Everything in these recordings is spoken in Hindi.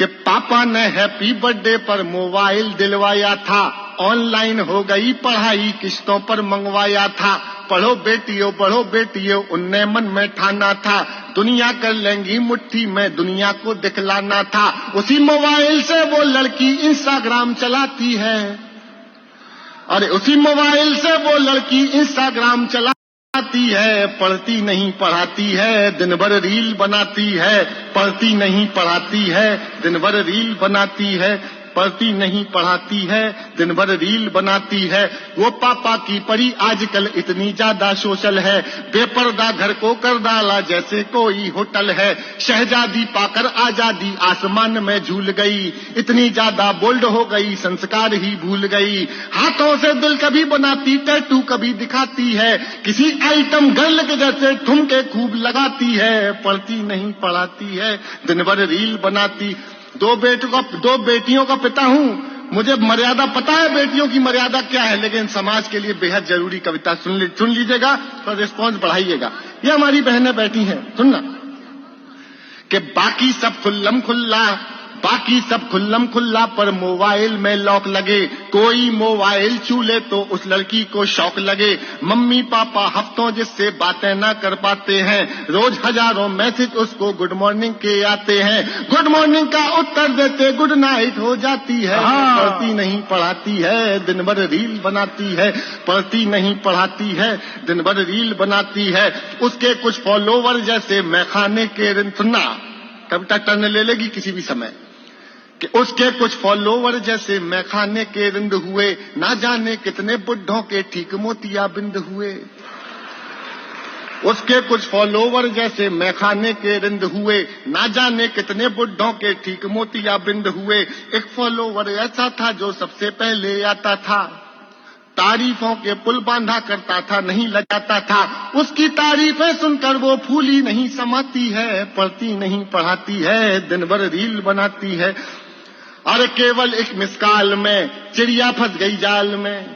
कि पापा ने हैप्पी बर्थडे पर मोबाइल दिलवाया था, ऑनलाइन हो गई पढ़ाई किस्तों पर मंगवाया था। पढ़ो बेटियों उनने मन में ठाना था, दुनिया कर लेंगी मुट्ठी में दुनिया को दिखलाना था। उसी मोबाइल से वो लड़की इंस्टाग्राम चलाती है, अरे उसी मोबाइल से वो लड़की इंस्टाग्राम चलाती है। पढ़ती नहीं पढ़ाती है, दिन भर रील बनाती है। पढ़ती नहीं पढ़ाती है, दिन भर रील बनाती है। पढ़ती नहीं पढ़ाती है, दिन भर रील बनाती है। वो पापा की परी आजकल इतनी ज्यादा सोशल है, बेपर्दा घर को कर डाला जैसे कोई होटल है। शहजादी पाकर आजादी आसमान में झूल गई, इतनी ज्यादा बोल्ड हो गई संस्कार ही भूल गई। हाथों से दिल कभी बनाती, टैटू कभी दिखाती है, किसी आइटम गर्ल के जैसे ठुमके खूब लगाती है। पढ़ती नहीं पढ़ाती है, दिन भर रील बनाती। दो बेटियों का पिता हूँ, मुझे मर्यादा पता है बेटियों की मर्यादा क्या है, लेकिन समाज के लिए बेहद जरूरी कविता सुन लीजिएगा तो रिस्पॉन्स बढ़ाइएगा। ये हमारी बहनें बैठी हैं, सुनना कि बाकी सब खुल्लम खुल्ला पर मोबाइल में लॉक लगे। कोई मोबाइल छू ले तो उस लड़की को शौक लगे। मम्मी पापा हफ्तों जिससे बातें ना कर पाते हैं, रोज हजारों मैसेज उसको गुड मॉर्निंग के आते हैं। गुड मॉर्निंग का उत्तर देते गुड नाइट हो जाती है। पढ़ती नहीं पढ़ाती है, दिन भर रील बनाती है। पढ़ती नहीं पढ़ाती है, दिन भर रील बनाती है। उसके कुछ फॉलोवर जैसे मैखाने के सुनना, कविता टर्न ले लेगी किसी भी समय, कि उसके कुछ फॉलोवर जैसे मैखाने के रिंद हुए। ना जाने कितने बुढ़ों के ठीक मोतिया बिंद हुए। उसके कुछ फॉलोवर जैसे मैखाने के रिंद हुए, ना जाने कितने बुढ़ों के ठीक मोतिया बिंद हुए। एक फॉलोवर ऐसा था जो सबसे पहले आता था, तारीफों के पुल बांधा करता था, नहीं लगाता था। उसकी तारीफें सुनकर वो फूली नहीं समाती है। पढ़ती नहीं पढ़ाती है, दिन भर रील बनाती है। अरे केवल एक मिसकाल में चिड़िया फंस गई जाल में,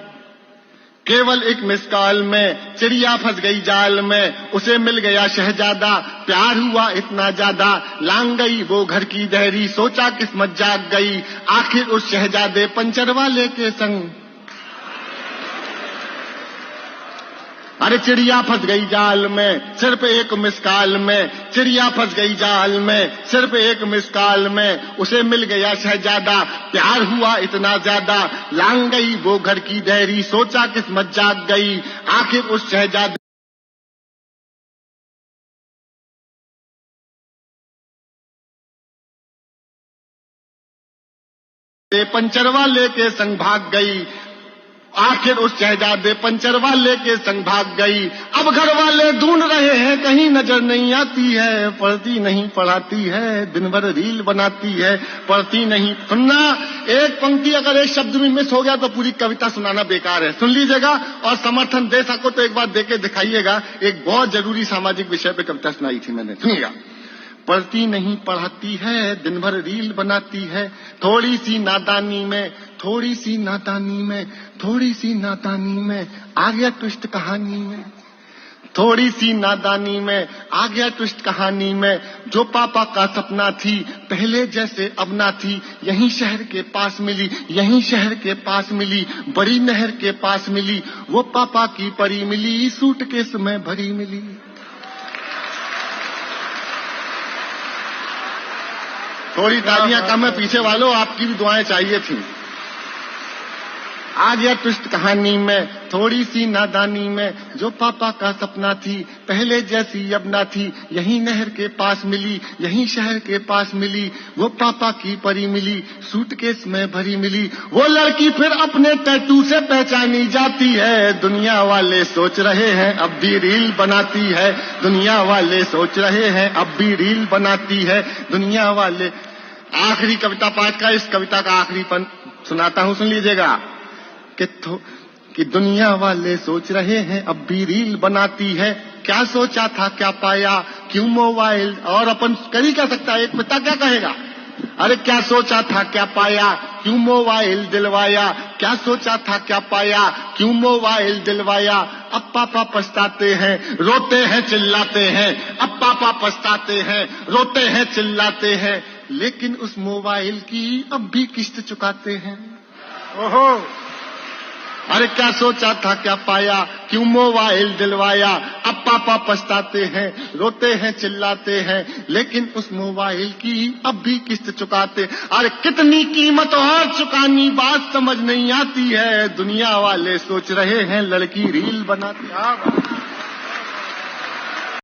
केवल एक मिसकाल में चिड़िया फंस गई जाल में। उसे मिल गया शहजादा, प्यार हुआ इतना ज्यादा, लांग गई वो घर की दहरी, सोचा किस्मत जाग गई। आखिर उस शहजादे पंचर वाले के संग, अरे चिड़िया फंस गई जाल में सिर्फ एक मिसकाल में। चिड़िया फंस गई जाल में सिर्फ एक मिसकाल में। उसे मिल गया शहजादा, प्यार हुआ इतना ज्यादा, लांग गई वो घर की दहरी, सोचा किस्मत जाग गई। आखिर उस शहजादे पंचर वाले के संग भाग गई। आखिर उस शहजादे पंचर वाले के संग भाग गई। अब घर वाले ढूंढ रहे हैं, कहीं नजर नहीं आती है। पढ़ती नहीं पढ़ाती है, दिन भर रील बनाती है। पढ़ती नहीं, सुनना, एक पंक्ति अगर एक शब्द में मिस हो गया तो पूरी कविता सुनाना बेकार है। सुन लीजिएगा और समर्थन दे सको तो एक बार दे के दिखाइएगा। एक बहुत जरूरी सामाजिक विषय पे कविता सुनाई थी मैंने, सुनिएगा। पढ़ती नहीं पढ़ाती है, दिन भर रील बनाती है। थोड़ी सी नादानी में आ गया ट्विस्ट कहानी में। थोड़ी सी नादानी में आ गया ट्विस्ट कहानी में। जो पापा का सपना थी पहले जैसे अब ना थी। यहीं शहर के पास मिली, बड़ी नहर के पास मिली। वो पापा की परी मिली, सूटकेस में भरी मिली। थोड़ी तालियां कम है पीछे वालों, आपकी भी दुआएं चाहिए थी। आ गया ट्विस्ट कहानी में, थोड़ी सी नादानी में। जो पापा का सपना थी पहले जैसी अब ना थी। यहीं नहर के पास मिली, यहीं शहर के पास मिली। वो पापा की परी मिली, सूटकेस में भरी मिली। वो लड़की फिर अपने टैटू से पहचानी जाती है। दुनिया वाले सोच रहे हैं अब भी रील बनाती है। दुनिया वाले सोच रहे हैं अब भी रील बनाती है। दुनिया वाले, आखिरी कविता पाठ का, इस कविता का आखिरी पन सुनाता हूं, सुन लीजिएगा। कि दुनिया वाले सोच रहे हैं अब भी रील बनाती है। क्या सोचा था क्या पाया, क्यों मोबाइल, और अपन कर ही क्या सकता है, एक पिता क्या कहेगा। अरे क्या सोचा था क्या पाया, क्यों मोबाइल दिलवाया। क्या सोचा था क्या पाया, क्यों मोबाइल दिलवाया। अब पापा पछताते हैं, रोते हैं चिल्लाते हैं। अब पापा पछताते हैं, रोते हैं चिल्लाते हैं। लेकिन उस मोबाइल की अब भी किस्त चुकाते हैं। ओहो, अरे क्या सोचा था क्या पाया, क्यों मोबाइल दिलवाया, अब पापा पछताते हैं, रोते हैं चिल्लाते हैं, लेकिन उस मोबाइल की अब भी किस्त चुकाते। अरे कितनी कीमत और चुकानी बात समझ नहीं आती है, दुनिया वाले सोच रहे हैं लड़की रील बनाती।